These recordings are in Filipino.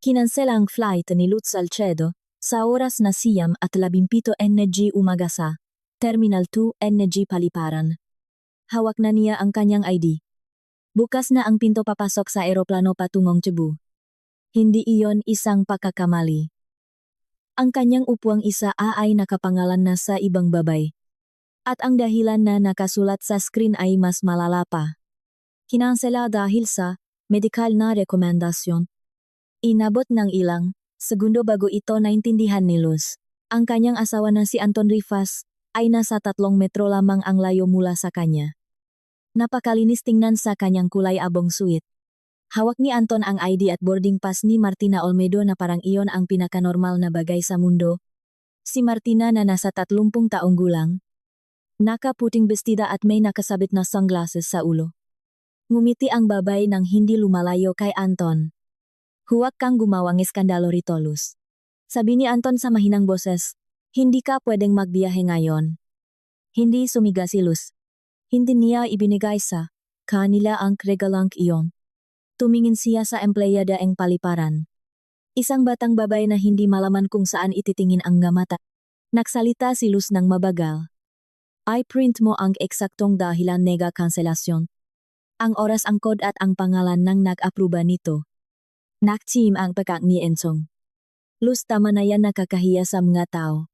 Kinansela ang flight ni Luz Salcedo sa oras na 7:17 umaga sa Terminal 2 NG Paliparan. Hawak na niya ang kanyang ID. Bukas na ang pinto papasok sa eroplano patungong Cebu. Hindi iyon isang pagkakamali. Ang kanyang upuang isa ay nakapangalan na sa ibang babay. At ang dahilan na nakasulat sa screen ay mas malala pa. Kinansela dahil sa medical na rekomendasyon. Inabot ng ilang segundo bago ito naintindihan ni Luz. Ang kanyang asawa na si Anton Rifas ay nasa 3 metro lamang ang layo mula sa kanya. Napakalinis tingnan sa kanyang kulay abong suit. Hawak ni Anton ang ID at boarding pass ni Martina Olmedo na parang iyon ang pinakanormal na bagay sa mundo. Si Martina na nasa 30 taong gulang. Nakaputing bestida at may nakasabit na sunglasses sa ulo. Ngumiti ang babay nang hindi lumalayo kay Anton. Huwag kang gumawang eskandalo rito, Luz. Sabi ni Anton sa mahinang boses, hindi ka pwedeng magbiyahe ngayon. Hindi sumiga si Luz. Hindi niya ibinigay sa kanila ang regalang iyon. Tumingin siya sa empleyada ng paliparan. Isang batang babae na hindi malaman kung saan ititingin ang mata. Nagsalita si Luz ng mabagal. I-print mo ang eksaktong dahilan nega kanselasyon. Ang oras, ang code at ang pangalan ng nag-aproba nito. Nakteam ang pagkak ni Ensong. Luz, tama na yan, nakakahiya sa mga tao.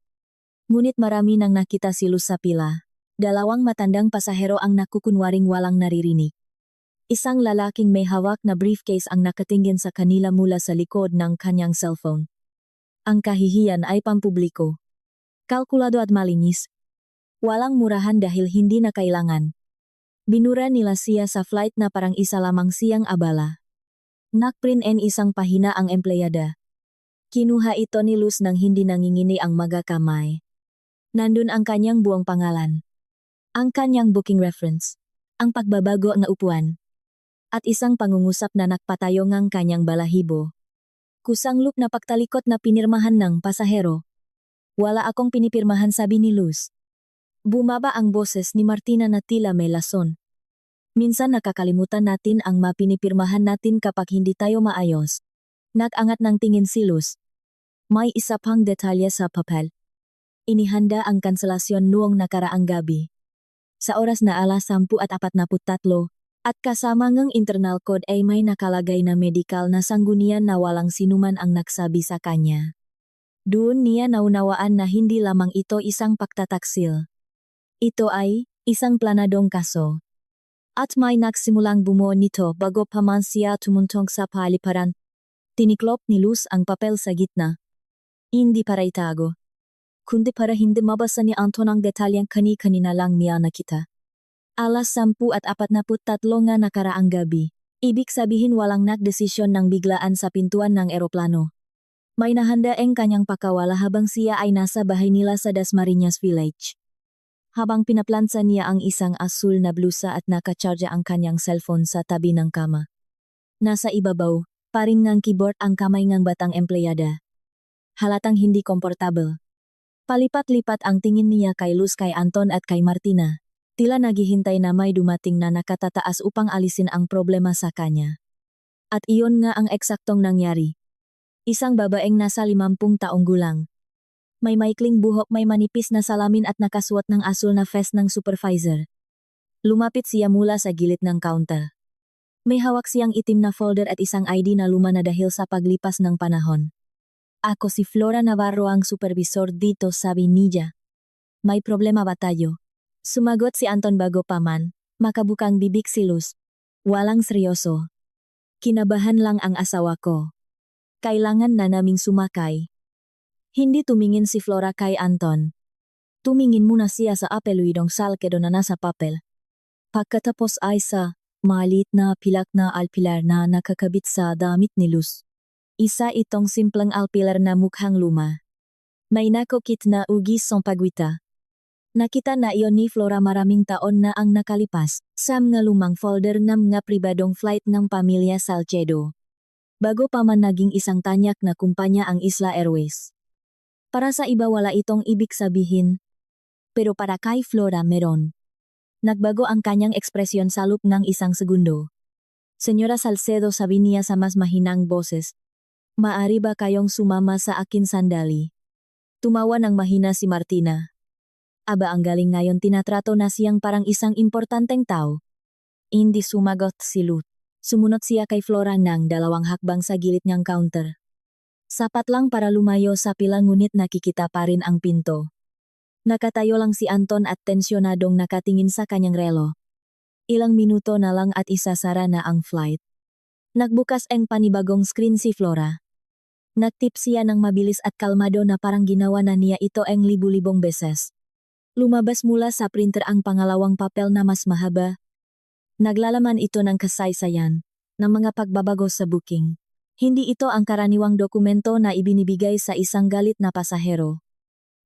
Ngunit marami nang nakita si Luz sa pila. 2 matandang pasahero ang nakukunwaring walang naririnig. Isang lalaking may hawak na briefcase ang nakatingin sa kanila mula sa likod ng kanyang cellphone. Ang kahihiyan ay pampubliko. Kalkulado at malinis. Walang murahan dahil hindi na kailangan. Binura nila siya sa flight na parang isa lamang siyang abala. Nakprint en isang pahina ang empleyada. Kinuha ito ni Luz nang hindi nangingini ang magakamay. Nandun ang kanyang buong pangalan. Ang kanyang booking reference. Ang pagbabago ng upuan. At isang pangungusap na nakpatayo ngang kanyang balahibo. Kusanglop na pagtalikot na pinirmahan ng pasahero. Wala akong pinipirmahan, sabi ni Luz. Bumaba ang boses ni Martina na tila may lason. Minsan nakakalimutan natin ang mapinipirmahan natin kapag hindi tayo maayos. Nag-angat ng tingin si Luz. May isa pang detalye sa papel. Inihanda ang kanselasyon noong nakaraang gabi. Sa oras na 10:43 at kasama ng internal code ay may nakalagay na medical na sanggunian na walang sinuman ang nagsabi sa kanya. Doon niya naunawaan na hindi lamang ito isang pagtataksil. Ito ay isang planadong kaso. At may nagsimulang bumuo nito bago pa man siya tumuntong sa paliparan. Tiniklop ni Luz ang papel sa gitna. Hindi para itago. Kundi para hindi mabasa ni Anton ang detalyeng kani-kanina lang niya nakita. 10:43 nga nakaraang gabi. Ibig sabihin walang nagdesisyon ng biglaan sa pintuan ng eroplano. May nahanda ang kanyang pakawala habang siya ay nasa bahay nila sa Dasmariñas Village. Habang pinaplansa niya ang isang asul na blusa at nakacharge ang kanyang cellphone sa tabi ng kama. Nasa ibabaw, paring ngang keyboard ang kamay ng batang empleyada. Halatang hindi komportable. Palipat-lipat ang tingin niya kay Luz, kay Anton at kay Martina. Tila naghihintay na may dumating na nakatataas upang alisin ang problema sa kanya. At iyon nga ang eksaktong nangyari. Isang babaeng nasa 50 taong gulang. May maikling buhok, may manipis na salamin at nakasuot ng asul na vest ng supervisor. Lumapit siya mula sa gilid ng counter. May hawak siyang itim na folder at isang ID na luma na dahil sa paglipas ng panahon. Ako si Flora Navarro, ang supervisor dito, sabi niya. May problema ba tayo? Sumagot si Anton bago pa man makabukang bibig si Luz. Walang seryoso. Kinabahan lang ang asawa ko. Kailangan na naming sumakay. Hindi tumingin si Flora kay Anton. Tumingin muna siya sa apeluidong salkedo na nasa papel. Pagkatapos ay sa maliit na pilak na alpilar na nakakabit sa damit ni Luz. Isa itong simpleng alpilar na mukhang luma. May nakukit na ugis sa pagwita. Nakita na iyon ni Flora maraming taon na ang nakalipas sa mga lumang folder ng mga pribadong flight ng pamilya Salcedo. Bago pa man naging isang tanyak na kumpanya ang Isla Airways. Para sa iba wala itong ibig sabihin. Pero para kay Flora meron. Nagbago ang kanyang ekspresyon sa loob ng isang segundo. Senyora Salcedo, sabi niya sa mas mahinang boses. Maari ba kayong sumama sa akin sandali? Tumawa ng mahina si Martina. Aba ang galing ngayon tinatrato na siyang parang isang importanteng tao. Hindi sumagot si Lut. Sumunod siya kay Flora ng 2 hakbang sa gilid niyang counter. Sapat lang para lumayo sa pila ngunit nakikita pa rin ang pinto. Nakatayo lang si Anton at tensyonadong nakatingin sa kanyang relo. Ilang minuto na lang at isasara na ang flight. Nagbukas ang panibagong screen si Flora. Nagtip siya ng mabilis at kalmado na parang ginawa na niya ito ang libu-libong beses. Lumabas mula sa printer ang pangalawang papel na mas mahaba. Naglalaman ito ng kasaysayan, ng mga pagbabago sa booking. Hindi ito ang karaniwang dokumento na ibinibigay sa isang galit na pasahero.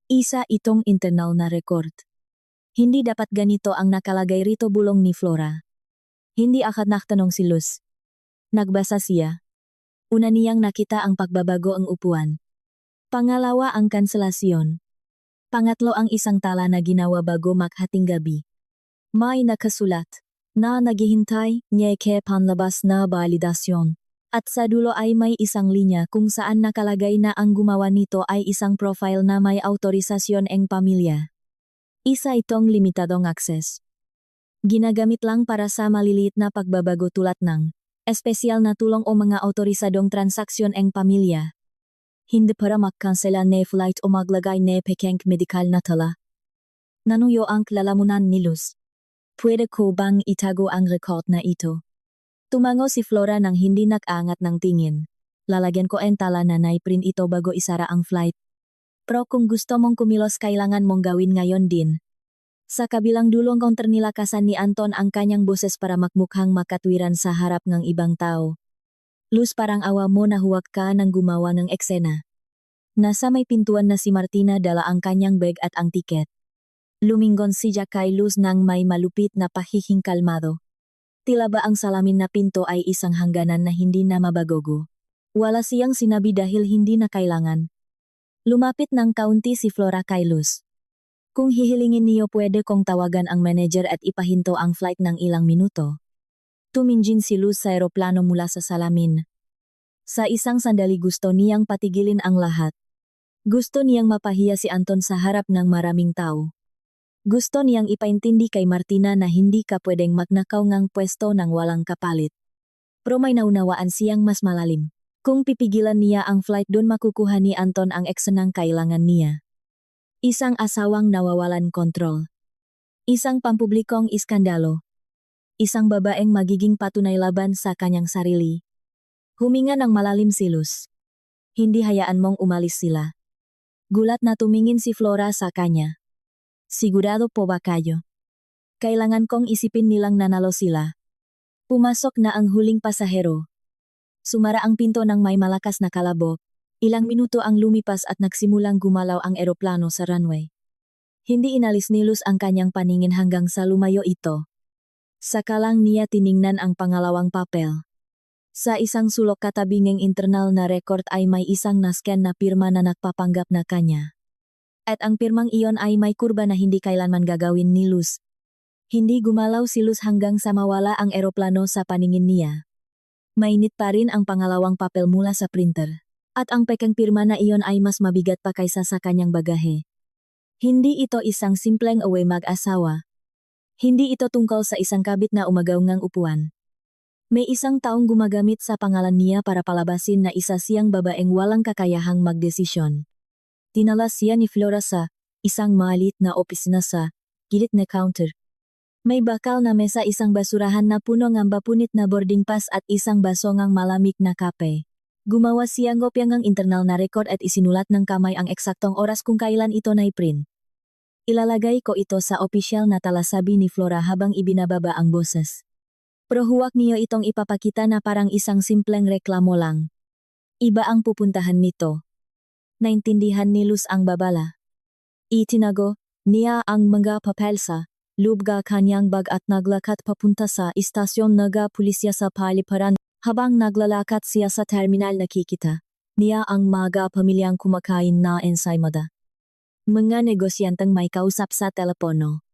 Isa itong internal na record. Hindi dapat ganito ang nakalagay rito, bulong ni Flora. Hindi akad nagtanong si Luz. Nagbasa siya. Una niyang nakita ang pagbabago ang upuan. Pangalawa ang kanselasyon. Pangatlo ang isang tala na ginawa bago maghating gabi. May nakasulat na naghihintay niya kay panlabas na validasyon. At sa dulo ay may isang linya kung saan nakalagay na ang gumawa nito ay isang profile na may autorisasyon ang pamilya. Isa itong limitadong access. Ginagamit lang para sa maliliit na pagbabago tulad ng espesyal na tulong o mga autorisadong transaksyon ang pamilya. Hindi para magkansela na flight o maglagay na pekeng medikal na tala. Nanuyo ang lalamunan ni Luz. Pwede ko bang itago ang record na ito? Tumango si Flora nang hindi nag-angat ng tingin. Lalagyan ko ang tala na naiprint ito bago isara ang flight. Pero kung gusto mong kumilos kailangan mong gawin ngayon din. Sa kabilang dulong counter nilakasan ni Anton ang kanyang boses para magmukhang makatwiran sa harap ng ibang tao. Luz, parang awa mo na huwag ka nang gumawa ng eksena. Nasa may pintuan na si Martina, dala ang kanyang bag at ang tiket. Lumingon siya kay Luz nang may malupit na pahihing kalmado. Tila ba ang salamin na pinto ay isang hangganan na hindi na mabagogo. Wala siyang sinabi dahil hindi na kailangan. Lumapit ng kaunti si Flora kay Luz. Kung hihilingin niyo pwede kong tawagan ang manager at ipahinto ang flight ng ilang minuto. Tuminjin si Luz sa eroplano mula sa salamin. Sa isang sandali gusto niyang patigilin ang lahat. Gusto niyang mapahiya si Anton sa harap ng maraming tao. Gusto niyang ipaintindi kay Martina na hindi ka pwedeng magnakaw ngang pwesto ng walang kapalit. Pero may naunawaan siyang mas malalim. Kung pipigilan niya ang flight doon makukuha ni Anton ang eksenang kailangan niya. Isang asawang nawawalan kontrol. Isang pampublikong iskandalo. Isang babaeng magiging patunay laban sa kanyang sarili. Huminga ng malalim si Luz. Hindi hayaan mong umalis sila. Gulat na tumingin si Flora sa kanya. Sigurado po ba kayo? Kailangan kong isipin nilang nanalo sila. Pumasok na ang huling pasahero. Sumara ang pinto ng may malakas na kalabok. Ilang minuto ang lumipas at nagsimulang gumalaw ang eroplano sa runway. Hindi inalis ni Luz ang kanyang paningin hanggang sa lumayo ito. Saka lang niya tiningnan ang pangalawang papel. Sa isang sulok katabi ng internal na record ay may isang nascan na pirma na nagpapanggap na kanya. At ang pirmang iyon ay may kurba na hindi kailanman gagawin ni Luz. Hindi gumalaw si Luz hanggang sa mawala ang eroplano sa paningin niya. Mainit pa rin ang pangalawang papel mula sa printer. At ang pekeng pirma na iyon ay mas mabigat pa kaysa sa kanyang bagahe. Hindi ito isang simpleng away mag-asawa. Hindi ito tungkol sa isang kabit na umagawngang upuan. May isang taong gumagamit sa pangalan niya para palabasin na isa siyang babaeng walang kakayahang magdesisyon. Dinala siya ni Flora sa isang maliit na opisina sa gilid na counter. May bakal na mesa, isang basurahan na puno ng bapunit na boarding pass at isang baso ng malamig na kape. Gumawa siyang kopya ng internal na record at isinulat ng kamay ang eksaktong oras kung kailan ito naiprint. Ilalagay ko ito sa opisyal na tala, sabi ni Flora habang ibinababa ang boses. Pero huwag niyo itong ipapakita na parang isang simpleng reklamo lang. Iba ang pupuntahan nito. Naintindihan ni Luz ang babala. Itinago niya ang mga papel sa lubga kanyang bag at naglakad papunta sa istasyon ng pulisya sa paliparan. Habang naglalakad siya sa terminal, nakikita niya ang mga pamilyang kumakain na ensaymada. Mga negosyanteng may kausap sa telepono.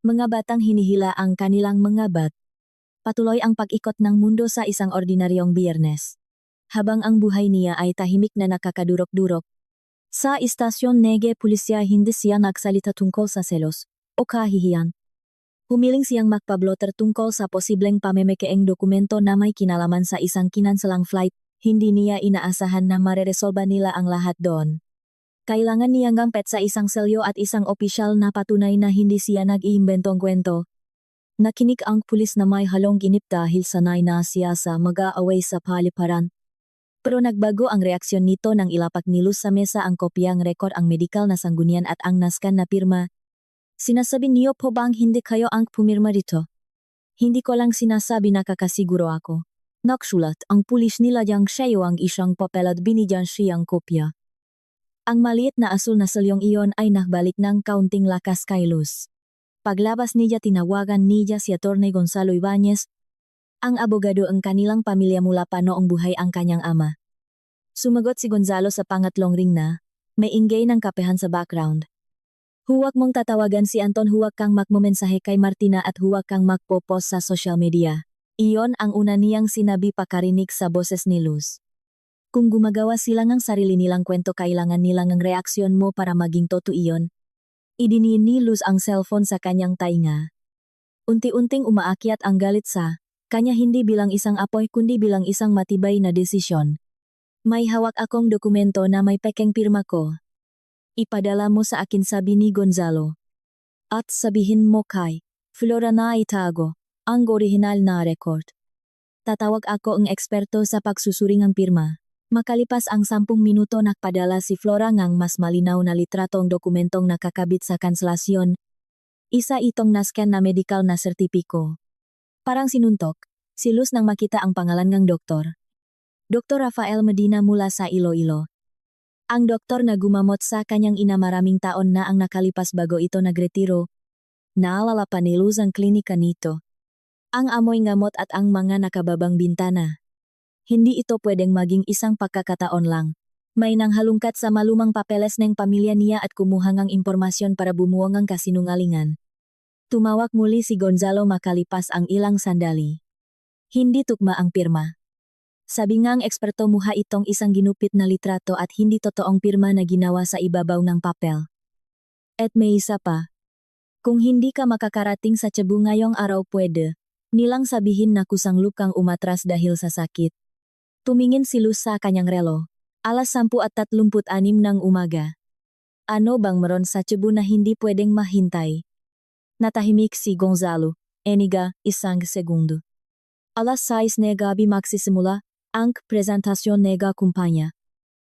Mga batang hinihila ang kanilang mga bat. Patuloy ang pag-ikot ng mundo sa isang ordinaryong Biyernes. habang ang buhay niya ay tahimik na nakakadurok-durok. Sa istasyon nege pulisya hindi siya nagsalita tungkol sa selos o kahihiyan. Humiling siyang magpablotter tungkol sa posibleng pamemekeng dokumento na may kinalaman sa isang kinansalang flight. Hindi niya inaasahan na mareresolba nila ang lahat doon. Kailangan niyang gampet sa isang selyo at isang opisyal na patunay na hindi siya nag-iimbentong kwento. Nakinig ang pulis na may halong ginip dahil sanay na siya sa mag-aaway sa paliparan. Pero nagbago ang reaksyon nito nang ilapak ni Luz sa mesa ang kopyang rekord ang medikal na sanggunian at ang naskan na pirma. Sinasabi niyo po bang hindi kayo ang pumirma dito? Hindi ko lang sinasabi na kakasiguro ako. Naksulat ang pulis nila yang siya ang isang papel at binigyan siyang kopya. Ang maliit na asul na selyong iyon ay nakbalik ng kaunting lakas kay Luz. Paglabas niya tinawagan niya si Atty. Gonzalo Ibanez, ang abogado ang kanilang pamilya mula pa noong buhay ang kanyang ama. Sumagot si Gonzalo sa pangatlong ring na, may ingay ng kapehan sa background. Huwag mong tatawagan si Anton, huwag kang magmomensahe kay Martina at huwag kang magpo-post sa social media. Iyon ang una niyang sinabi pakarinig sa boses ni Luz. Kung gumagawa sila ng sarili nilang kwento kailangan nilang ang reaksyon mo para maging totoo iyon. Idiniin ni Luz ang cellphone sa kanyang tainga. Unti-unting umaakyat ang galit sa kanya hindi bilang isang apoy kundi bilang isang matibay na desisyon. May hawak akong dokumento na may pekeng pirma ko. Ipadala mo sa akin, sabi ni Gonzalo. At sabihin mo kay Flora na itago ang orihinal na record. Tatawag ako ang eksperto sa pagsusuring ng pirma. Makalipas ang 10 minuto nakpadala si Flora ng mas malinaw na litratong dokumentong nakakabit sa kanselasyon. Isa itong nascan na medical na sertipiko. Parang sinuntok, si Luz nang makita ang pangalan ng doktor. Dr. Rafael Medina mula sa Iloilo. Ang doktor na gumamot sa kanyang ina maraming taon na ang nakalipas bago ito nagretiro. Naalala pa ni Luz ang klinika nito. Ang amoy ngamot at ang mga nakababang bintana. Hindi ito pwedeng maging isang pagkakataon lang. May nanghalungkat sa malumang papeles ng pamilya niya at kumuha ng impormasyon para bumuwang ang kasinungalingan. Tumawag muli si Gonzalo makalipas ang ilang sandali. Hindi tugma ang pirma. Sabi ngang eksperto muha itong isang ginupit na litrato at hindi totoong pirma na ginawa sa ibabaw ng papel. At may isa pa. Kung hindi ka makakarating sa Cebu ngayong araw pwede, nilang sabihin na kusang lukang umatras dahil sa sakit. Tumingin si Luz sa kanyang relo. Alas 10:36 ng umaga. Ano bang meron sa Cebu na hindi pwedeng mahintay? Natahimik si Gonzalo. Eniga, isang segundo. Alas 6 na gabi magsisimula ang presentasyon ng kumpanya.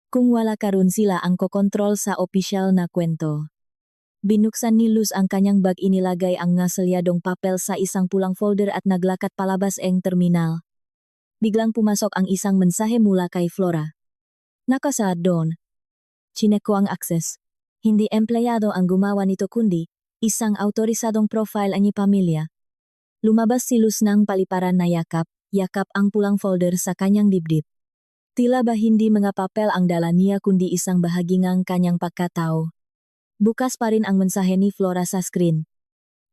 Kung wala karon sila ang kokontrol sa opisyal na kwento. Binuksan ni Luz ang kanyang bag, inilagay ang ngasalyadong papel sa isang pulang folder at naglakat palabas ang terminal. Biglang pumasok ang isang mensahe mula kay Flora. Nakasaad doon. Chinek ko ang access. Hindi empleyado ang gumawa nito kundi isang autorisadong profile ang pamilya. Lumabas si Luz ng paliparan na yakap ang pulang folder sa kanyang dibdib. Tila ba hindi mga papel ang dala niya kundi isang bahagi ng kanyang pagkatao. Bukas pa rin ang mensahe ni Flora sa screen.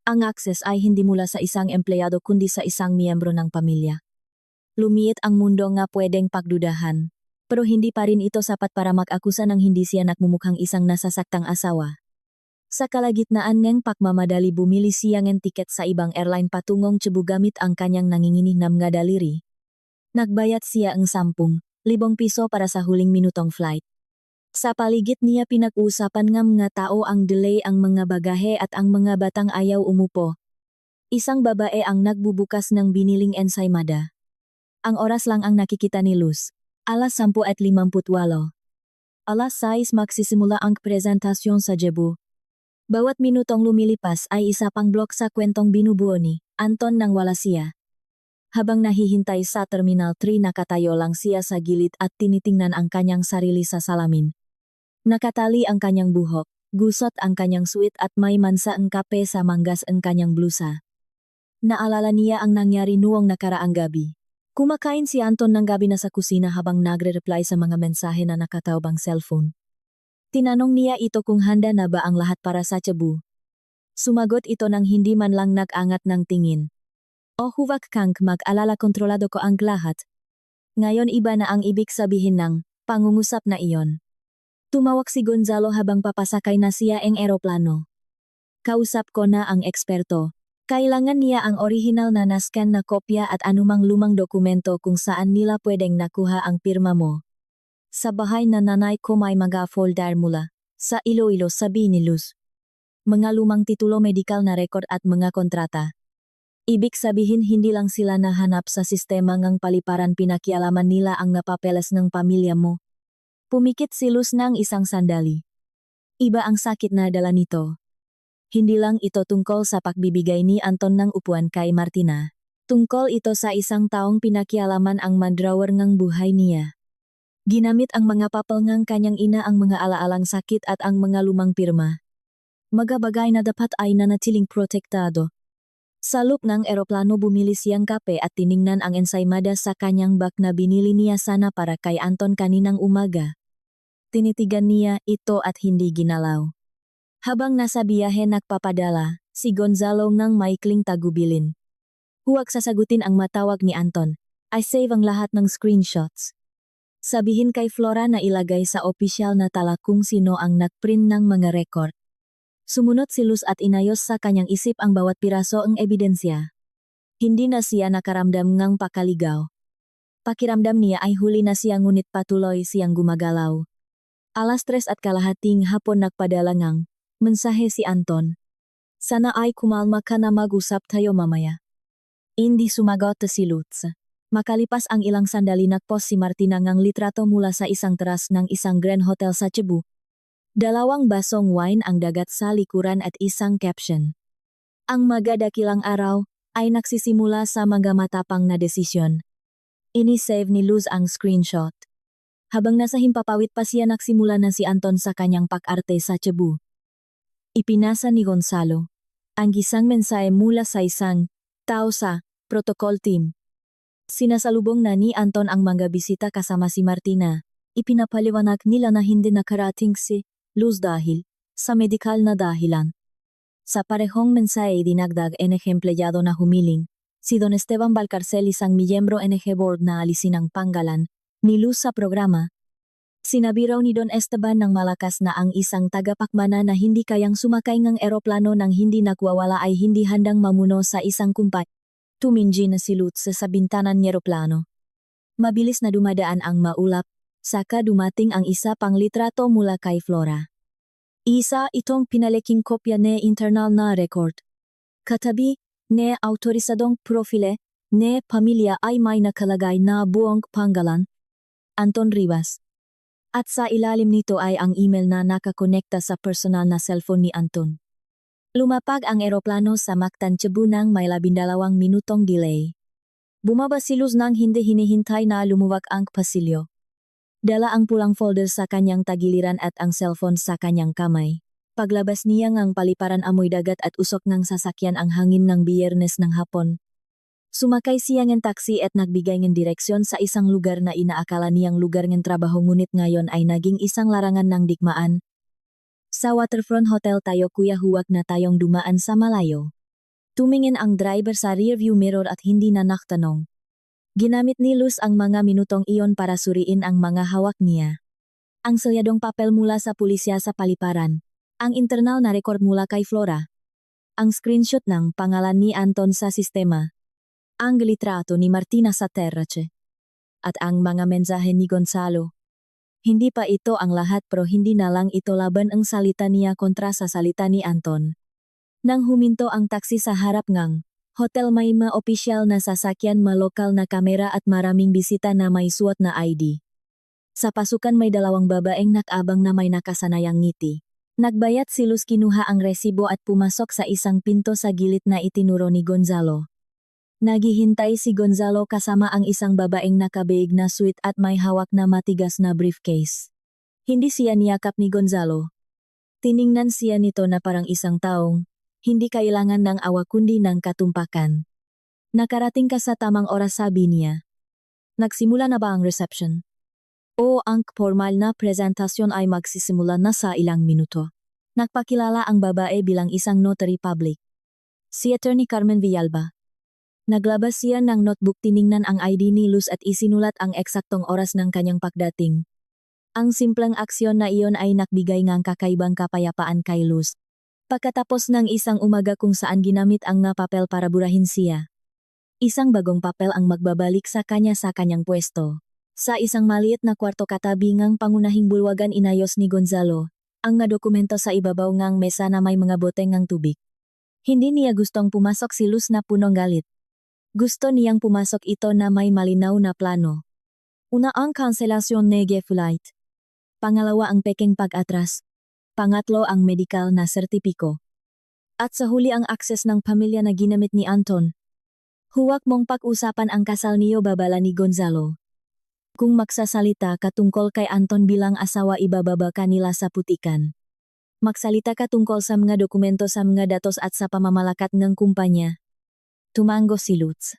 Ang access ay hindi mula sa isang empleyado kundi sa isang miyembro ng pamilya. Lumiit ang mundo nga pwedeng pagdudahan. Pero hindi pa rin ito sapat para mag-akusa ng hindi siya nakmumukhang isang nasasaktang asawa. Sa kalagitnaan ng pagmamadali bumili siya ng tiket sa ibang airline patungong Cebu gamit ang kanyang nangingininam nga daliri. Nagbayad siya ang 10,000 piso para sa huling minutong flight. Sa paligid niya pinag-usapan ng mga tao ang delay, ang mga bagahe at ang mga batang ayaw umupo. Isang babae ang nagbubukas ng biniling ensaymada. Ang oras lang ang nakikita ni Luz. Alas 10:58. Alas 6 magsisimula ang presentasyon sa Cebu. Bawat minutong lumilipas ay isa pang blok sa kwentong binubuo ni Anton nang wala siya. Habang nahihintay sa Terminal 3 nakatayo lang siya sa gilid at tinitingnan ang kanyang sarili sa salamin. Nakatali ang kanyang buhok, gusot ang kanyang suit at may mansa ang kape sa manggas ang kanyang blusa. Naalala niya ang nangyari noong nakaraang gabi. Kumakain si Anton ng gabi na sa kusina habang nagre-reply sa mga mensahe na nakatawbang cellphone. Tinanong niya ito kung handa na ba ang lahat para sa Cebu. Sumagot ito nang hindi man lang nag-angat ng tingin. O huwag kang mag-alala, kontrolado ko ang lahat. Ngayon iba na ang ibig sabihin ng pangungusap na iyon. Tumawag si Gonzalo habang papasakay na siya ang eroplano. Kausap ko na ang eksperto. Kailangan niya ang orihinal na nascan na kopya at anumang lumang dokumento kung saan nila pwedeng nakuha ang pirma mo. Sa bahay na nanay ko may mga folder mula sa Iloilo, sabi ni Luz. Mga lumang titulo medikal na record at mga kontrata. Ibig sabihin hindi lang sila nahanap sa sistema ng paliparan, pinakialaman nila ang napapeles ng pamilya mo. Pumikit si Luz ng isang sandali. Iba ang sakit na dala nito. Hindi lang ito tungkol sa pagbibigay ni Anton ng upuan kay Martina. Tungkol ito sa isang taong pinakialaman ang mandrawer ng buhay niya. Ginamit ang mga papel ng kanyang ina, ang mga alaalang sakit at ang mga lumang pirma. Mga bagay na dapat ay nanatiling protektado. Sa loob ng eroplano bumili siyang kape at tiningnan ang ensaymada sa kanyang bag na binili niya sana para kay Anton kaninang umaga. Tinitigan niya ito at hindi ginalaw. Habang nasa biyahe nagpapadala, si Gonzalo ng maikling tagubilin. Huwag sasagutin ang matawag ni Anton. I save ang lahat ng screenshots. Sabihin kay Flora na ilagay sa opisyal na tala kung sino ang nagprint ng mga record. Sumunod si Luz at inayos sa kanyang isip ang bawat piraso ng ebidensya. Hindi na siya nakaramdam ng pakaligaw. Pakiramdam niya ay huli na siya, ngunit patuloy siyang gumagalaw. 3:30 hapon nagpadala ng mensahe si Anton. Sana ay kumalma ka na, mag-usap tayo mamaya. Hindi sumagot si Luz. Makalipas ang ilang sandali nagpost si Martina ng litrato mula sa isang teras ng isang Grand Hotel sa Cebu. 2 basong wine ang dagat sa likuran at isang caption. Ang magadakilang araw ay nagsisimula sa mga matapang na desisyon. Ini-save ni Luz ang screenshot. Habang nasa himpapawid pa siya, nagsimula na si Anton sa kanyang pag-arte sa Cebu. Ipinasa ni Gonzalo ang isang mensahe mula sa isang tao sa protocol team. Sinasalubong na ni Anton ang mga bisita kasama si Martina. Ipinapaliwanag nila na hindi nakarating si Luz dahil sa medikal na dahilan. Sa parehong mensahe dinagdag NG empleyado na humiling, si Don Esteban Valcarcel, isang miyembro NG board na alisin ang pangalan ni Luz sa programa. Sinabi raw ni Don Esteban ng malakas na ang isang tagapakmana na hindi kayang sumakay ng eroplano nang hindi nagwawala ay hindi handang mamuno sa isang kumpanya. Tuminji na si Luz sa bintanan ng eroplano. Mabilis na dumadaan ang maulap, saka dumating ang isa pang litrato mula kay Flora. Isa itong pinaleking kopya ne internal na record. Katabi ne autorisadong profile ne pamilya ay may nakalagay na buong pangalan, Anton Rivas. At sa ilalim nito ay ang email na nakakonekta sa personal na cellphone ni Anton. Lumapag ang eroplano sa Mactan, Cebu nang may 12 minutong delay. Bumaba si Luz nang hindi hinihintay na lumuwag ang pasilyo. Dala ang pulang folder sa kanyang tagiliran at ang cellphone sa kanyang kamay. Paglabas niya ngang paliparan amoy dagat at usok ng sasakyan ang hangin ng Biyernes ng hapon. Sumakay siya ng taxi at nagbigay ng direksyon sa isang lugar na inaakala niyang lugar ng trabaho, ngunit ngayon ay naging isang larangan ng digmaan. Sa Waterfront Hotel tayo kuya, huwag na tayong dumaan sa malayo. Tumingin ang driver sa rearview mirror at hindi na nagtanong. Ginamit ni Luz ang mga minutong iyon para suriin ang mga hawak niya. Ang selyadong papel mula sa pulisya sa paliparan. Ang internal na record mula kay Flora. Ang screenshot ng pangalan ni Anton sa sistema. Ang litrato ni Martina sa terrace. At ang mga mensahe ni Gonzalo. Hindi pa ito ang lahat, pero hindi na lang ito laban ang salita niya kontra sa salita ni Anton. Nang huminto ang taxi sa harap ng hotel, may ma-opisyal na sasakyan, malokal na kamera at maraming bisita na may suot na ID. Sa pasukan may 2 babaeng nakabang na may nakasanayang ngiti. Nagbayad si Luz, kinuha ang resibo at pumasok sa isang pinto sa gilid na itinuro ni Gonzalo. Naghihintay si Gonzalo kasama ang isang babaeng nakabeig na suit at may hawak na matigas na briefcase. Hindi siya niyakap ni Gonzalo. Tiningnan siya nito na parang isang taong hindi kailangan ng awa kundi ng katumpakan. Nakarating ka sa tamang oras, sabi niya. Nagsimula na ba ang reception? O ang formal na presentasyon ay magsisimula na sa ilang minuto. Nagpakilala ang babae bilang isang notary public. Si Attorney Carmen Villalba. Naglabas siya ng notebook, tiningnan ang ID ni Luz at isinulat ang eksaktong oras ng kanyang pagdating. Ang simpleng aksyon na iyon ay nagbigay ng kakaibang kapayapaan kay Luz. Pagkatapos ng isang umaga kung saan ginamit ang nga papel para burahin siya, isang bagong papel ang magbabalik sa kanyang pwesto. Sa isang maliit na kwarto katabi ngang pangunahing bulwagan, inayos ni Gonzalo ang nga dokumento sa ibabaw ngang mesa na may mga boteng ng tubig. Hindi niya gustong pumasok si Luz na punong galit. Gusto niyang pumasok ito na may malinaw na plano. Una, ang kanselasyon ng flight. Pangalawa, ang peking pag-atras. Pangatlo, ang medikal na sertipiko. At sa huli, ang akses ng pamilya na ginamit ni Anton. Huwag mong pag-usapan ang kasal niyo, babala ni Gonzalo. Kung magsasalita ka tungkol kay Anton bilang asawa, ibababa ka nila sa putikan. Magsalita ka tungkol sa mga dokumento, sa mga datos at sa pamamalakat ng kumpanya. Tumango si Lutz.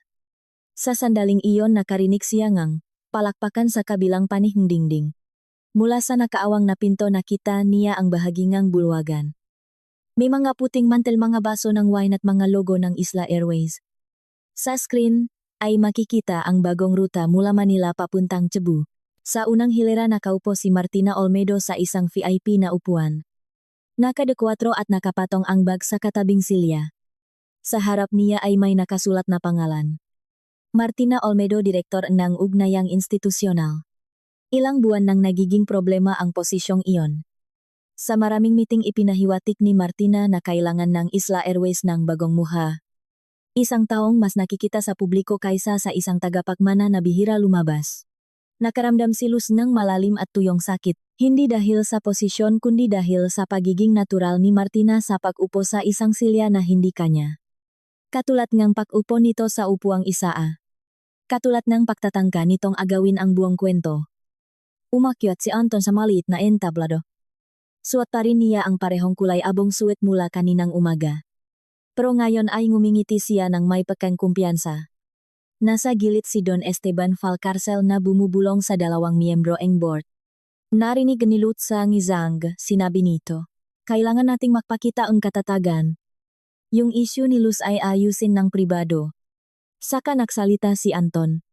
Sa sandaling iyon nakarinig siya ngang palakpakan sa kabilang panihing dingding. Mula sa nakaawang na pinto nakita niya ang bahagi ngang bulwagan. May mga puting mantel, mga baso ng wine at mga logo ng Isla Airways. Sa screen ay makikita ang bagong ruta mula Manila papuntang Cebu. Sa unang hilera nakaupo si Martina Olmedo sa isang VIP na upuan. Nakadekwatro at nakapatong ang bag sa katabing silya. Sa harap niya ay may nakasulat na pangalan. Martina Olmedo, Direktor ng Ugnayang Institusyonal. Ilang buwan nang nagiging problema ang posisyong iyon. Sa maraming meeting ipinahiwatig ni Martina na kailangan ng Isla Airways ng bagong muha. Isang taong mas nakikita sa publiko kaysa sa isang tagapagmana na bihira lumabas. Nakaramdam si Luz ng malalim at tuyong sakit, hindi dahil sa posisyon kundi dahil sa pagiging natural ni Martina sa pag-upo sa isang silya na hindi kanya. Katulad ng pag-upo nito sa upuang isaa. Katulad ng pagtatangka nitong agawin ang buong kwento. Umakyat si Anton sa maliit na entablado. Suot pa rin niya ang parehong kulay abong suit mula kaninang umaga. Pero ngayon ay ngumingiti siya ng may pagkangkumpiyansa. Nasa gilid si Don Esteban Valcarcel na bumubulong sa dalawang miyembro ng board. Narinig ni Lutz sa ngizang, sinabi nito. Kailangan nating magpakita ang katatagan. Yung issue ni Luz ay ayusin ng pribado. Saka nagsalita si Anton.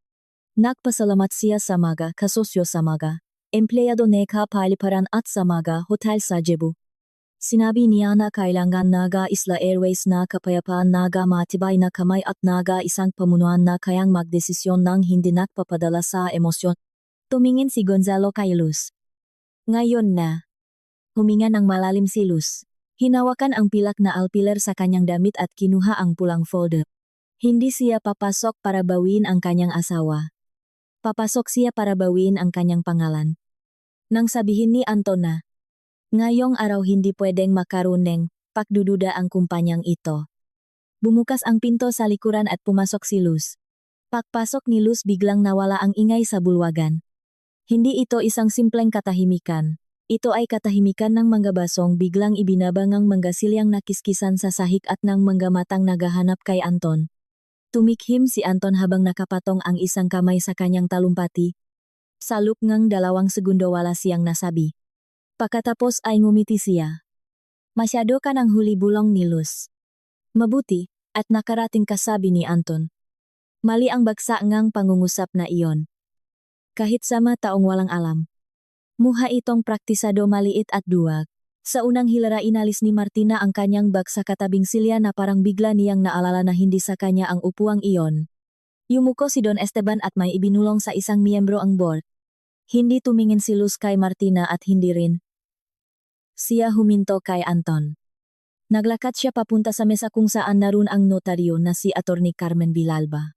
Nagpasalamat siya sa mga kasosyo sa mga empleyado ng kapaliparan at sa mga hotel sa Cebu. Sinabi niya na kailangan naga Isla Airways na kapayapaan, naga matibay na kamay at naga isang pamunuan na kayang magdesisyon ng hindi nagpapadala sa emosyon. Tumingin si Gonzalo kay Luz. Ngayon na. Huminga ng malalim si Luz. Hinawakan ang pilak na alpiler sa kanyang damit at kinuha ang pulang folder. Hindi siya papasok para bawiin ang kanyang asawa. Papasok siya para bawiin ang kanyang pangalan. Nang sabihin ni Anton na, ngayong araw hindi pwedeng makaroon ng pagdududa ang kumpanyang ito. Bumukas ang pinto sa likuran at pumasok si Luz. Pagpasok ni Luz biglang nawala ang ingay sa bulwagan. Hindi ito isang simpleng katahimikan. Ito ay katahimikan ng mga basong biglang ibinabangang mga silyang nakiskisan sa sahig at ng mga matang naghahanap kay Anton. Tumikhim si Anton habang nakapatong ang isang kamay sa kanyang talumpati. Sa loop ngang 2 segundo wala siyang nasabi. Pagkatapos ay ngumiti siya. Masyado ka ng huli, bulong ni Luz. Mabuti, at nakarating ka, sabi ni Anton. Mali ang bagsa ngang pangungusap na iyon. Kahit sama taong walang alam. Muha itong praktisado, maliit at duwag. Sa unang hilera inalis ni Martina ang kanyang bag sa katabing silya na parang bigla niyang naalala na hindi sa kanya ang upuang iyon. Yumuko si Don Esteban at may ibinulong sa isang miyembro ang board. Hindi tumingin si Luz kay Martina at hindi rin siya huminto kay Anton. Naglakad siya papunta sa mesa kung saan naroon ang notaryo na si Attorney Carmen Villalba.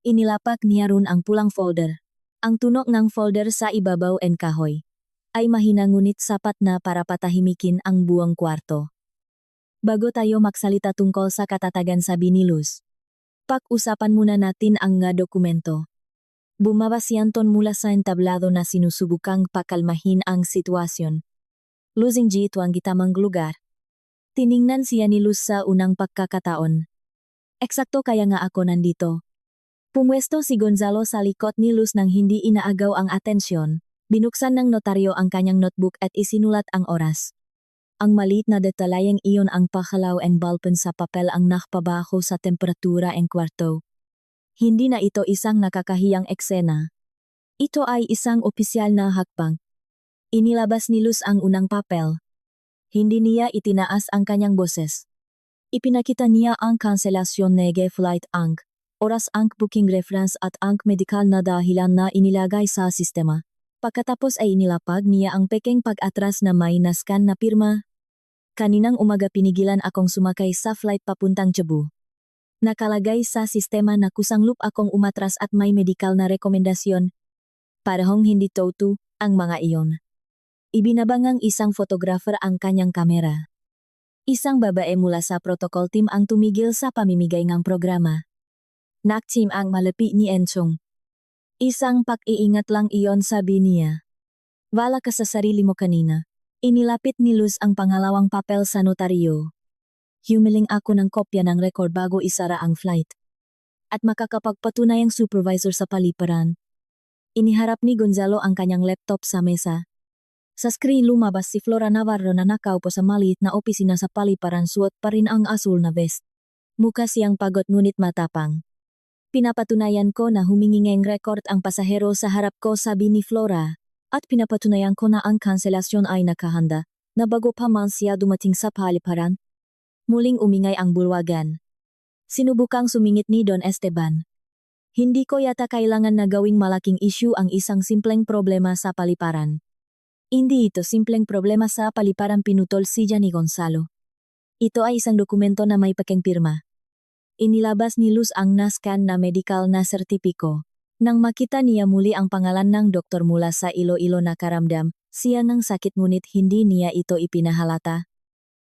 Inilapak niya roon ang pulang folder. Ang tunog ng folder sa ibabaw en kahoy ay mahina ngunit sapat na para patahimikin ang buong kwarto. Bago tayo magsalita tungkol sa katatagan, sabi ni Luz, pag-usapan muna natin ang nga dokumento. Bumaba si Anton mula sa entablado na sinusubukang pakalmahin ang sitwasyon. Losing G ang gitamang lugar. Tiningnan siya ni Luz sa unang pagkakataon. Eksakto, kaya nga ako nandito. Pumwesto si Gonzalo sa likod ni Luz nang hindi inaagaw ang atensyon. Binuksan ng notaryo ang kanyang notebook at isinulat ang oras. Ang maliit na detalyeng iyon ang pakalaw and ballpen sa papel ang nakpabaho sa temperatura ng kwarto. Hindi na ito isang nakakahiyang eksena. Ito ay isang opisyal na hakbang. Inilabas ni Luz ang unang papel. Hindi niya itinaas ang kanyang boses. Ipinakita niya ang kanselasyon nege flight ang oras ang booking reference at ang medikal na dahilan na inilagay sa sistema. Pagkatapos ay inilapag niya ang peking pag-atras na may nascan na pirma. Kaninang umaga pinigilan akong sumakay sa flight papuntang Cebu. Nakalagay sa sistema na kusanglup akong umatras at may medikal na rekomendasyon. Parehong hindi totoo ang mga iyon. Ibinabangang isang photographer ang kanyang kamera. Isang babae mula sa protocol team ang tumigil sa pamimigay ng programa. Naktim ang malapi ni Enchong. Isang pag-iingat lang iyon, sabi niya. Wala ka sa sarili mo kanina. Inilapit ni Luz ang pangalawang papel sa notaryo. Humiling ako ng kopya ng record bago isara ang flight. At makakapagpatunay ang supervisor sa paliparan. Iniharap ni Gonzalo ang kanyang laptop sa mesa. Sa screen lumabas si Flora Navarro na nakaupo sa maliit na opisina sa paliparan, suot pa rin ang asul na vest. Mukha siyang pagod ngunit matapang. Pinapatunayan ko na humingi ng record ang pasahero sa harap ko, sabi ni Flora. At pinapatunayan ko na ang kanselasyon ay nakahanda, na bago pa man siya dumating sa paliparan. Muling umingay ang bulwagan. Sinubukang sumingit ni Don Esteban. Hindi ko yata kailangan na gawing malaking issue ang isang simpleng problema sa paliparan. Hindi ito simpleng problema sa paliparan, pinutol si Johnny Gonzalo. Ito ay isang dokumento na may peking pirma. Inilabas ni Luz ang nascan na medical na sertipiko. Nang makita niya muli ang pangalan ng doktor mula sa Iloilo, nakaramdam siya ng sakit ngunit hindi niya ito ipinahalata.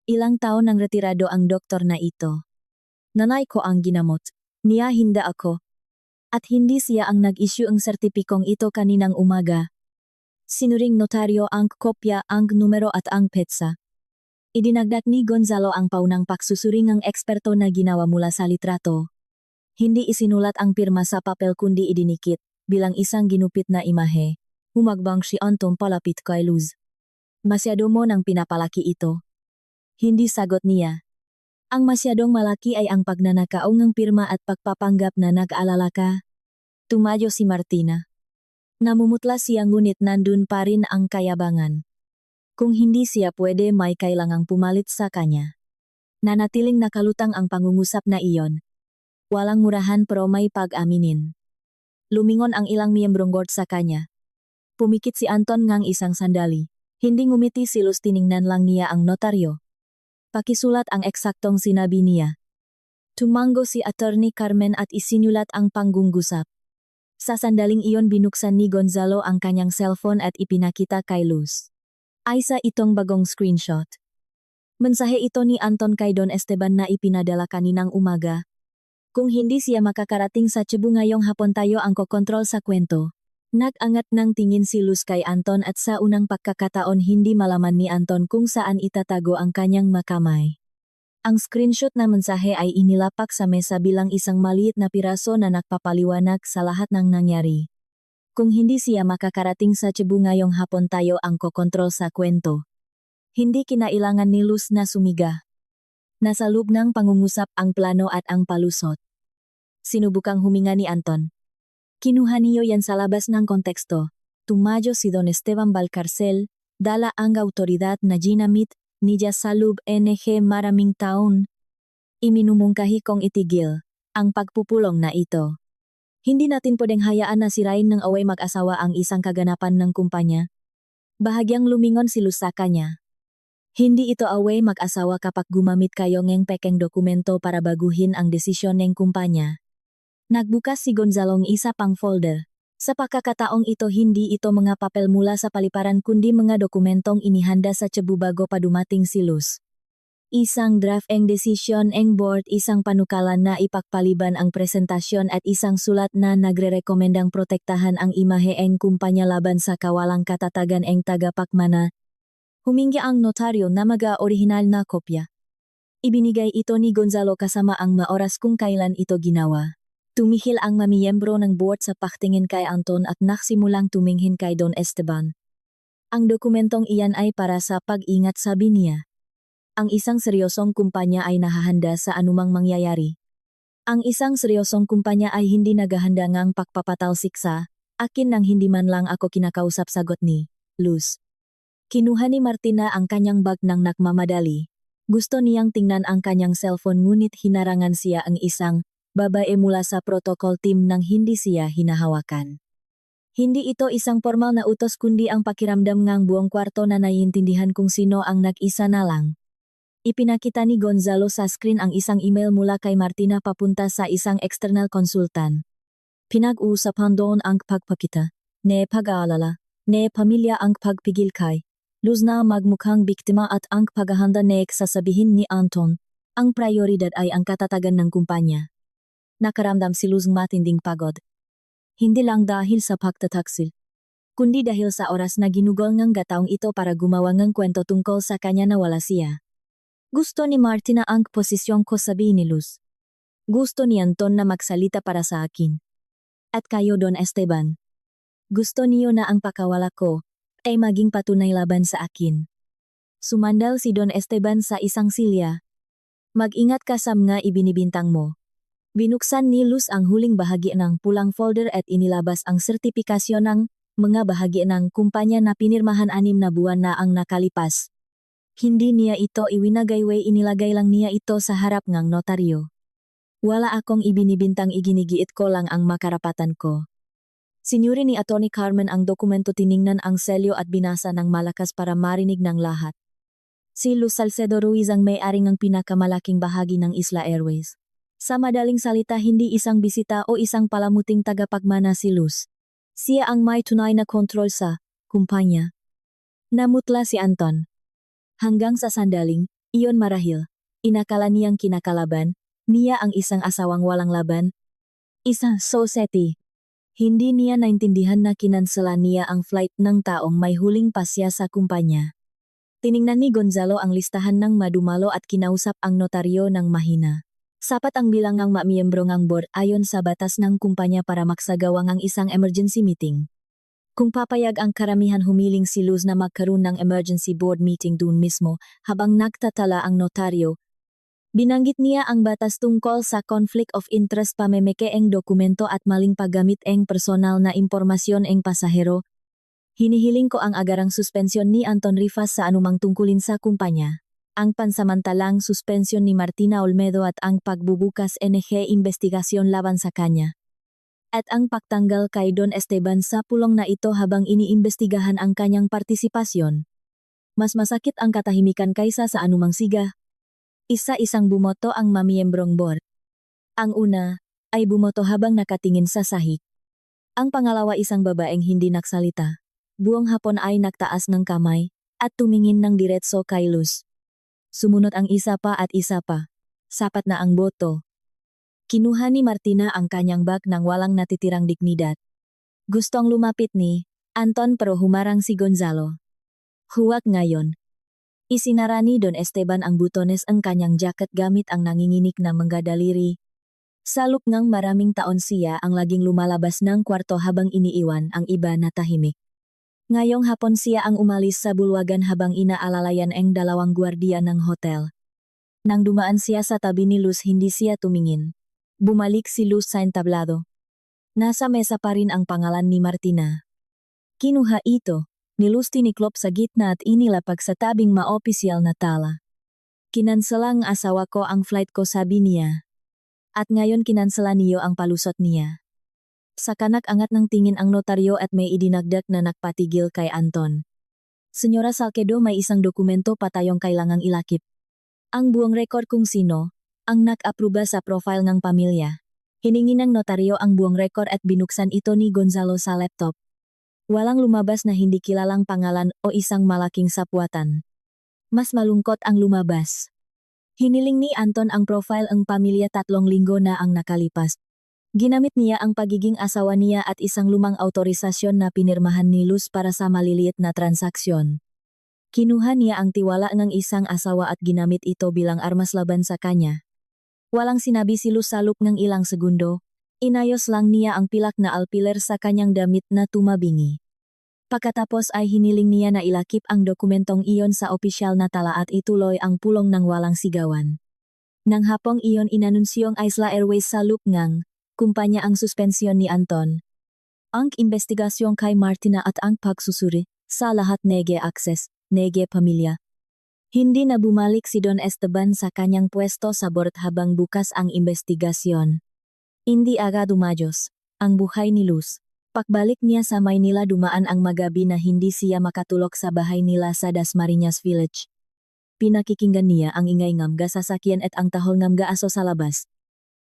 Ilang taon nang retirado ang doktor na ito. Nanay ko ang ginamot. Niya hindi ako. At hindi siya ang nag-issue ang sertipikong ito kaninang umaga. Sinuring notaryo ang kopya, ang numero at ang petsa. Idinagdag ni Gonzalo ang paunang pagsusuring ng eksperto na ginawa mula sa litrato. Hindi isinulat ang pirma sa papel kundi idinikit bilang isang ginupit na imahe. Humagbang si Anton palapit kay Luz. Masyado mo nang pinapalaki ito. Hindi, sagot niya. Ang masyadong malaki ay ang pagnanakaw ng pirma at pagpapanggap na nag-alala ka. Tumayo si Martina. Namumutla siya ngunit nandun pa rin ang kayabangan. Kung hindi siya pwede, may kailangang pumalit sa kanya. Nanatiling nakalutang ang pangungusap na iyon. Walang murahan pero may pag-aminin. Lumingon ang ilang miyembrong board sa kanya. Pumikit si Anton ngang isang sandali. Hindi ngumiti si Luz, tiningnan lang niya ang notaryo. Pakisulat ang eksaktong sinabi niya. Tumango si Attorney Carmen at isinulat ang panggungusap. Sa sandaling iyon binuksan ni Gonzalo ang kanyang cellphone at ipinakita kay Luz. Aysa itong bagong screenshot. Mensahe ito ni Anton kay Don Esteban na ipinadala kaninang umaga. Kung hindi siya makakarating sa Cebu ngayong hapon, tayo ang kokontrol sa kwento. Nag-angat ng tingin si Luz kay Anton at sa unang pagkakataon hindi malaman ni Anton kung saan itatago ang kanyang makamay. Ang screenshot na mensahe ay inilapak sa mesa bilang isang maliit na piraso na nagpapaliwanag sa lahat ng nangyari. Kung hindi siya makakarating sa Cebu ngayong hapon, tayo ang kokontrol sa kwento. Hindi kinailangan ni Luz na sumiga. Nasa loob ng pangungusap ang plano at ang palusot. Sinubukang huminga ni Anton. Kinuha niyo yan sa labas ng konteksto. Tumayo si Don Esteban Valcarcel, dala ang autoridad na ginamit niya sa loob NG maraming taon. Iminumungkahi kong itigil ang pagpupulong na ito. Hindi natin pwedeng hayaan na sirain ng away mag-asawa ang isang kaganapan ng kumpanya. Bahagyang lumingon si Luz sa kanya. Hindi ito away mag-asawa kapag gumamit kayo ng pekeng dokumento para baguhin ang desisyon ng kumpanya. Nagbukas si Gonzalo ng isa pang folder. Sa pagkakataong ito, hindi ito mga papel mula sa paliparan kundi mga dokumentong inihanda sa Cebu bago pa dumating si Luz. Isang draft ng desisyon ng board, isang panukalan na ipagpaliban ang presentasyon at isang sulat na nagre-rekomendang protektahan ang imahe ng kumpanya laban sa kawalang katatagan ng tagapagmana. Humingi ang notaryo na mag-orihinal na kopya. Ibinigay ito ni Gonzalo kasama ang maoras kung kailan ito ginawa. Tumihil ang mamiyembro ng board sa pagtingin kay Anton at nagsimulang tumingin kay Don Esteban. Ang dokumentong iyan ay para sa pag-ingat, sabi niya. Ang isang seryosong kumpanya ay nahahanda sa anumang mangyayari. Ang isang seryosong kumpanya ay hindi naghahanda ngang pagpapatalsiksa, akin nang hindi man lang ako kinakausap, sagot ni Luz. Kinuha ni Martina ang kanyang bag ng nagmamadali. Gusto niyang tingnan ang kanyang cellphone ngunit hinarangan siya ang isang babae mula sa protocol team nang hindi siya hinahawakan. Hindi ito isang formal na utos kundi ang pakiramdam ngang buong kwarto na naiintindihan kung sino ang nag-isa na lang. Ipinakita ni Gonzalo sa screen ang isang email mula kay Martina papunta sa isang external consultant. Pinag-uusapan doon ang pagpakita, ne pag-aalala, ne pamilya ang pagpigil kay Luz na magmukhang biktima at ang paghahanda ne sasabihin ni Anton. Ang prioridad ay ang katatagan ng kumpanya. Nakaramdam si Luz matinding pagod. Hindi lang dahil sa pagtataksil, kundi dahil sa oras na ginugol ng gataong ito para gumawa ng kwento tungkol sa kanya na wala siya. Gusto ni Martina ang posisyon ko, sabi ni Luz. Gusto ni Anton na magsalita para sa akin. At kayo, Don Esteban. Gusto niyo na ang pakawala ko ay maging patunay laban sa akin. Sumandal si Don Esteban sa isang silya. Mag-ingat ka sa mga ibinibintang mo. Binuksan ni Luz ang huling bahagi ng pulang folder at inilabas ang sertipikasyon ng mga bahagi ng kumpanya na pinirmahan 6 na buwan na ang nakalipas. Hindi niya ito iwinagay, inilagay lang niya ito sa harap ng notaryo. Wala akong ibinibintang, iginigiit ko lang ang makarapatan ko. Sinyuri ni Atty. Carmen ang dokumento, tiningnan ang selyo at binasa ng malakas para marinig ng lahat. Si Luz Salcedo Ruiz ang may-ari ng pinakamalaking bahagi ng Isla Airways. Sa madaling salita, hindi isang bisita o isang palamuting tagapagmana si Luz. Siya ang may tunay na kontrol sa kumpanya. Namutla si Anton. Hanggang sa sandaling, iyon marahil, inakala niyang kinakalaban, niya ang isang asawang walang laban. Isang society. Hindi niya naintindihan na kinansela niya ang flight ng taong may huling pasya sa kumpanya. Tiningnan ni Gonzalo ang listahan ng madumalo at kinausap ang notaryo ng mahina. Sapat ang bilang ng mamiyembro ng board ayon sa batas ng kumpanya para magsagawa ng isang emergency meeting. Kung papayag ang karamihan, humiling si Luz na magkaroon ng emergency board meeting doon mismo habang nagtatala ang notaryo. Binanggit niya ang batas tungkol sa conflict of interest, pamemeke eng dokumento at maling paggamit eng personal na impormasyon eng pasahero. Hinihiling ko ang agarang suspensyon ni Anton Rifas sa anumang tungkulin sa kumpanya, ang pansamantalang suspensyon ni Martina Olmedo at ang pagbubukas NG investigasyon laban sa kanya. At ang pagtanggal kay Don Esteban sa pulong na ito habang iniimbestigahan ang kanyang partisipasyon. Mas masakit ang katahimikan kaysa sa anumang siga. Isa-isang bumoto ang mamiyembrong board. Ang una ay bumoto habang nakatingin sa sahig. Ang pangalawa, isang babaeng hindi nagsalita. Buong hapon ay nagtaas ng kamay at tumingin ng diretso kay Luz. Sumunod ang isa pa at isa pa. Sapat na ang boto. Kinuha ni Martina ang kanyang bag nang walang natitirang dignidad. Gustong lumapit ni Anton pero humarang si Gonzalo. Huwag ngayon. Isinara ni Don Esteban ang butones ang kanyang jacket gamit ang nanginginig na mga daliri. Sa loob ng maraming taon siya ang laging lumalabas ng kwarto habang iniiwan ang iba na tahimik. Ngayong hapon siya ang umalis sa bulwagan habang inaalalayan ang 2 gwardiya ng hotel. Nang dumaan siya sa tabi ni Luz, hindi siya tumingin. Bumalik si Luz sa entablado. Nasa mesa pa rin ang pangalan ni Martina. Kinuha ito. Ni Luz, tiniklop sa gitna at inilapag sa tabing maopisyal na tala. Kinansela ang asawa ko ang flight ko, sabi niya. At ngayon kinansela niyo ang palusot niya. Sa kanak-angat ng tingin ang notaryo at may idinagdag na nagpatigil kay Anton. Senyora Salcedo, may isang dokumento pa tayong kailangang ilakip. Ang buong rekord kung sino ang nag-apruba sa profile ng pamilya. Hiningi ng notaryo ang buong rekord at binuksan ito ni Gonzalo sa laptop. Walang lumabas na hindi kilalang pangalan o isang malaking sapwatan. Mas malungkot ang lumabas. Hiniling ni Anton ang profile ng pamilya 3 linggo na ang nakalipas. Ginamit niya ang pagiging asawa niya at isang lumang autorisasyon na pinirmahan ni Luz para sa maliliit na transaksyon. Kinuha niya ang tiwala ng isang asawa at ginamit ito bilang armas laban sa kanya. Walang sinabi si Luz sa loob ng ilang segundo. Inayos lang niya ang pilak na alpiler sa kanyang damit na tumabingi. Pagkatapos ay hiniling niya na ilakip ang dokumentong iyon sa opisyal na tala at ituloy ang pulong ng walang sigawan. Nang hapong iyon inanunsyong Isla Airways sa Lupngang, kumpanya ang suspensyon ni Anton. Ang investigasyon kay Martina at ang pagsusuri sa lahat nege access, nege pamilya. Hindi na bumalik si Don Esteban sa kanyang pwesto sa board habang bukas ang investigasyon. Hindi agad umayos ang buhay ni Luz. Pagbalik niya sa Maynila dumaan ang magabi na hindi siya makatulog sa bahay nila sa Dasmariñas Village. Pinakikinggan niya ang ingay ng sasakyan at ang tahol ng aso sa labas.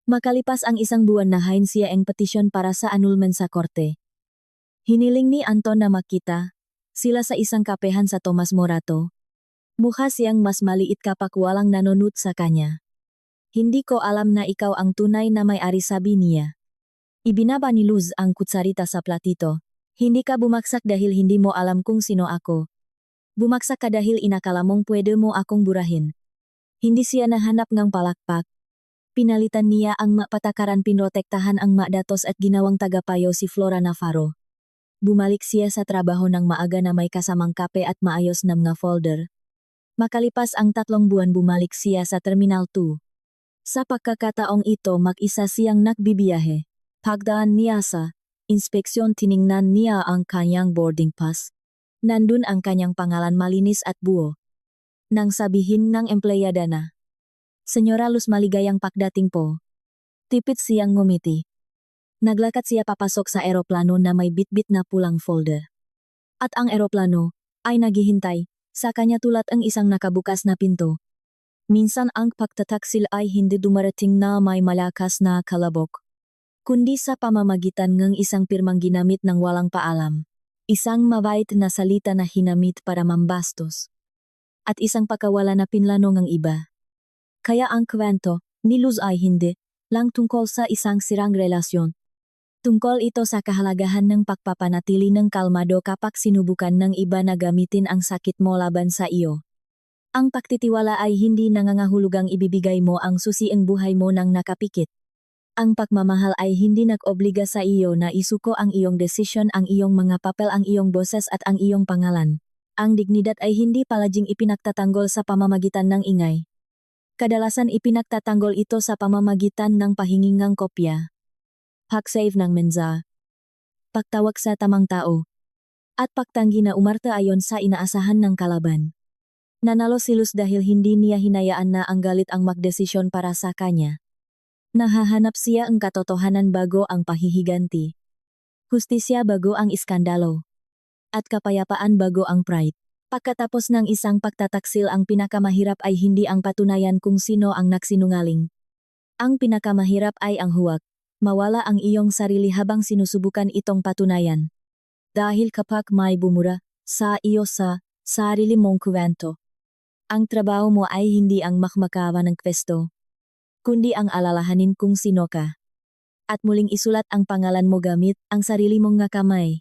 Makalipas ang isang buwan na hain siya ang petisyon para sa annulment sa korte. Hiniling ni Anton na makita sila sa isang kapehan sa Tomas Morato. Mukha siyang mas maliit kapag walang nanonood sa kanya. Hindi ko alam na ikaw ang tunay na may-ari, sabi niya. Ibinaba ni Luz ang kutsarita sa platito. Hindi ka bumaksak dahil hindi mo alam kung sino ako. Bumaksak ka dahil inakala mong pwede mo akong burahin. Hindi siya nahanap ng palakpak. Pinalitan niya ang patakaran, pinrotektahan ang datos at ginawang tagapayo si Flora Navarro. Bumalik siya sa trabaho ng maaga na may kasamang kape at maayos na mga folder. Makalipas ang 3 buwan bumalik siya sa Terminal 2. Sa pagkakataong ito mag-isa siyang nagbibiyahe. Pagdaan niya sa inspeksyon tiningnan niya ang kanyang boarding pass. Nandun ang kanyang pangalan malinis at buo. Nang sabihin ng empleyada na, "Senyora Luz, maligayang pagdating po." Tipid siyang ngumiti. Naglakad siya papasok sa eroplano na may bitbit na pulang folder. At ang eroplano ay naghihintay sa kanya tulad ang isang nakabukas na pinto. Minsan ang pagtataksil ay hindi dumarating na may malakas na kalabok, kundi sa pamamagitan ng isang pirmang ginamit ng walang paalam. Isang mabait na salita na hinamit para mambastos. At isang pagkawala na pinlano ng iba. Kaya ang kwento ni Luz ay hindi lang tungkol sa isang sirang relasyon. Tungkol ito sa kahalagahan ng pagpapanatili ng kalmado kapag sinubukan ng iba na gamitin ang sakit mo laban sa iyo. Ang pagtitiwala ay hindi nangangahulugang ibibigay mo ang susiing buhay mo nang nakapikit. Ang pagmamahal ay hindi nag-obliga sa iyo na isuko ang iyong desisyon, ang iyong mga papel, ang iyong boses at ang iyong pangalan. Ang dignidad ay hindi palaging ipinagtatanggol sa pamamagitan ng ingay. Kadalasan ipinagtatanggol ito sa pamamagitan ng pahinging ng kopya, pag-save ng mensa, pagtawag sa tamang tao, at pagtanggi na umarta ayon sa inaasahan ng kalaban. Nanalo si Luz dahil hindi niya hinayaan na ang galit ang magdesisyon para sa kanya. Nahahanap siya ang katotohanan bago ang pahihiganti. Hustisya bago ang iskandalo. At kapayapaan bago ang pride. Pagkatapos ng isang pagtataksil, ang pinakamahirap ay hindi ang patunayan kung sino ang nagsinungaling. Ang pinakamahirap ay ang huwag. Mawala ang iyong sarili habang sinusubukan itong patunayan. Dahil kapag may bumura sa iyo sa sarili mong kwento, ang trabaho mo ay hindi ang makmakawa ng pwesto, kundi ang alalahanin kung sino ka. At muling isulat ang pangalan mo gamit ang sarili mong nga kamay.